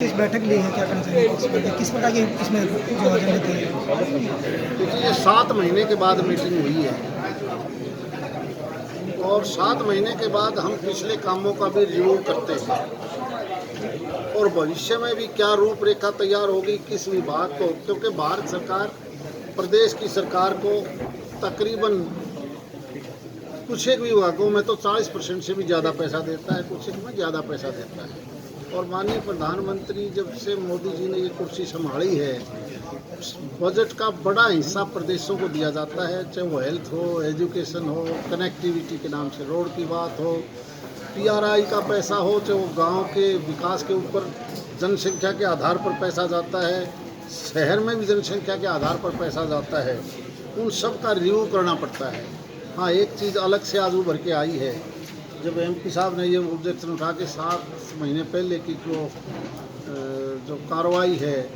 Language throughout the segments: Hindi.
इस बैठक ली है, क्या कहना चाहिए, किस प्रकार की इसमें जो एजेंडे थे? देखिए, ये 7 महीने के बाद मीटिंग हुई है और 7 महीने के बाद हम पिछले कामों का भी रिव्यू करते हैं और भविष्य में भी क्या रूपरेखा तैयार होगी किस विभाग को, क्योंकि भारत सरकार प्रदेश की सरकार को तकरीबन कुछ एक विभागों में तो 40% से भी ज़्यादा पैसा देता है, कुछ एक में ज़्यादा पैसा देता है। और माननीय प्रधानमंत्री जब से मोदी जी ने ये कुर्सी संभाली है, बजट का बड़ा हिस्सा प्रदेशों को दिया जाता है, चाहे वो हेल्थ हो, एजुकेशन हो, कनेक्टिविटी के नाम से रोड की बात हो, पीआरआई का पैसा हो, चाहे वो गांव के विकास के ऊपर जनसंख्या के आधार पर पैसा जाता है, शहर में भी जनसंख्या के आधार पर पैसा जाता है, उन सब का रिव्यू करना पड़ता है। हाँ, एक चीज़ अलग से आज उभर के आई है, जब एमपी साहब ने ये ऑब्जेक्शन उठा के 7 महीने पहले की जो कार्रवाई है,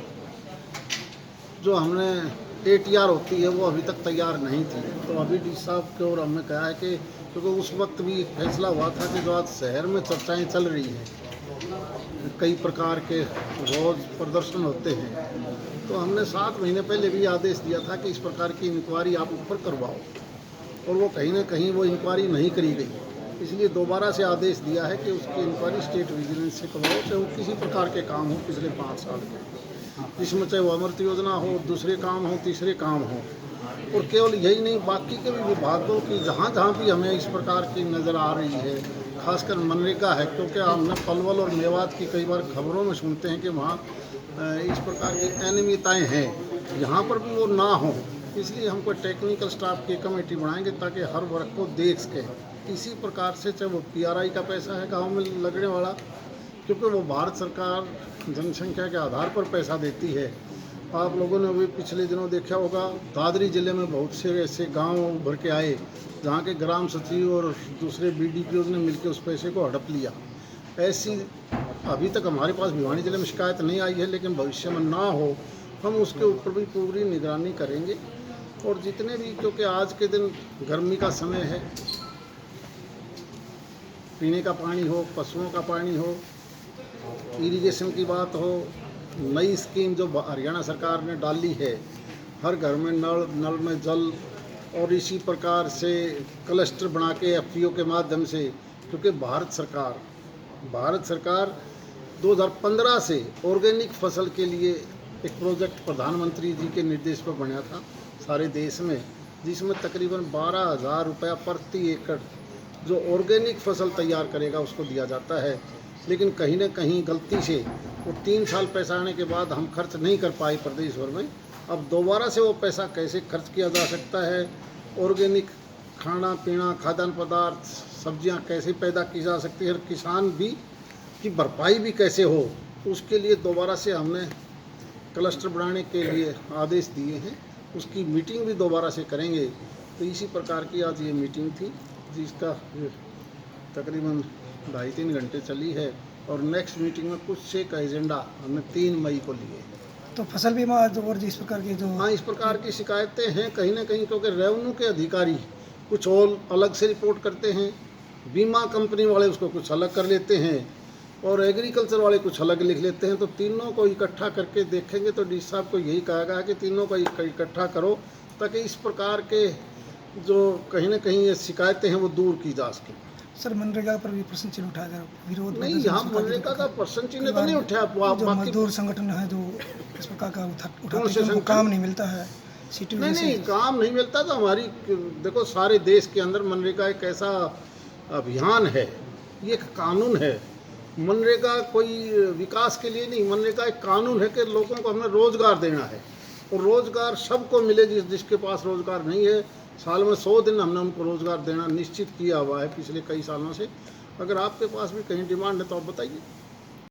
जो हमने ATR होती है वो अभी तक तैयार नहीं थी, तो अभी डी साहब की ओर हमने कहा है कि क्योंकि उस वक्त भी एक फैसला हुआ था कि जो आज शहर में चर्चाएं चल रही हैं, कई प्रकार के रोज प्रदर्शन होते हैं, तो हमने 7 महीने पहले भी आदेश दिया था कि इस प्रकार की इंक्वायरी आप ऊपर करवाओ, और वो कहीं ना कहीं वो इंक्वायरी नहीं करी गई। इसलिए दोबारा से आदेश दिया है कि उसकी इंक्वायरी स्टेट विजिलेंस से करवाओ, चाहे वो किसी प्रकार के काम हो पिछले 5 साल के, जिसमें चाहे वो अमृत योजना हो, दूसरे काम हो, तीसरे काम हो। और केवल यही नहीं, बाकी के भी विभागों की जहाँ जहाँ भी हमें इस प्रकार की नज़र आ रही है, खासकर मनरेगा है, क्योंकि हमने पलवल और मेवात की कई बार खबरों में सुनते हैं कि वहाँ इस प्रकार की अनियमितताएँ हैं, यहाँ पर भी वो ना हो। इसलिए हम कोई टेक्निकल स्टाफ की कमेटी बनाएंगे ताकि हर वर्ग को देख सके इसी प्रकार से, चाहे वो पीआरआई का पैसा है गांव में लगने वाला, क्योंकि वो भारत सरकार जनसंख्या के आधार पर पैसा देती है। आप लोगों ने भी पिछले दिनों देखा होगा, दादरी जिले में बहुत से ऐसे गांव उभर के आए जहां के ग्राम सचिव और दूसरे BDPOs ने मिलकर उस पैसे को हड़प लिया। ऐसी अभी तक हमारे पास भिवानी जिले में शिकायत नहीं आई है, लेकिन भविष्य में ना हो, हम उसके ऊपर भी पूरी निगरानी करेंगे। और जितने भी, क्योंकि आज के दिन गर्मी का समय है, पीने का पानी हो, पशुओं का पानी हो, इरिगेशन की बात हो, नई स्कीम जो हरियाणा सरकार ने डाली है, हर घर में नल में जल, और इसी प्रकार से क्लस्टर बना के FPO के माध्यम से, क्योंकि भारत सरकार 2015 से ऑर्गेनिक फसल के लिए एक प्रोजेक्ट प्रधानमंत्री जी के निर्देश पर बना था सारे देश में, जिसमें तकरीबन 12,000 रुपया प्रति एकड़ जो ऑर्गेनिक फसल तैयार करेगा उसको दिया जाता है। लेकिन कहीं ना कहीं गलती से वो 3 साल पैसा आने के बाद हम खर्च नहीं कर पाए प्रदेश भर में। अब दोबारा से वो पैसा कैसे खर्च किया जा सकता है, ऑर्गेनिक खाना पीना, खाद्यान्न पदार्थ, सब्जियां कैसे पैदा की जा सकती है, और किसान भी की भरपाई भी कैसे हो, उसके लिए दोबारा से हमने क्लस्टर बनाने के लिए आदेश दिए हैं। उसकी मीटिंग भी दोबारा से करेंगे। तो इसी प्रकार की आज ये मीटिंग थी, जिसका तकरीबन 2.5-3 घंटे चली है, और नेक्स्ट मीटिंग में कुछ एक एजेंडा हमने 3 मई को लिए। तो फसल बीमा और इस प्रकार की जो, हाँ, इस प्रकार की शिकायतें हैं कहीं ना कहीं, क्योंकि रेवेन्यू के अधिकारी कुछ और अलग से रिपोर्ट करते हैं, बीमा कंपनी वाले उसको कुछ अलग कर लेते हैं, और एग्रीकल्चर वाले कुछ अलग लिख लेते हैं। तो तीनों को इकट्ठा करके देखेंगे तो डी साहब को यही कहा गया कि तीनों को इकट्ठा करो, ताकि इस प्रकार के जो कहीं ना कहीं ये शिकायतें हैं वो दूर की जा सके। सर, मनरेगा पर भी प्रश्न चिन्ह उठाया गया, विरोध नहीं, यहाँ मनरेगा का प्रश्न चिन्ह तो नहीं उठाया। जो मजदूर संगठन है जो इस प्रकार का उठाते हैं, काम नहीं मिलता है, सिटी में नहीं, काम नहीं मिलता। तो हमारी देखो, सारे देश के अंदर मनरेगा एक ऐसा अभियान है, ये एक कानून है। मनरेगा कोई विकास के लिए नहीं, मनरेगा एक कानून है कि लोगों को हमने रोजगार देना है, और रोजगार सबको मिले। जिसके पास रोजगार नहीं है, साल में 100 दिन हमने उनको रोजगार देना निश्चित किया हुआ है पिछले कई सालों से। अगर आपके पास भी कहीं डिमांड है तो आप बताइए।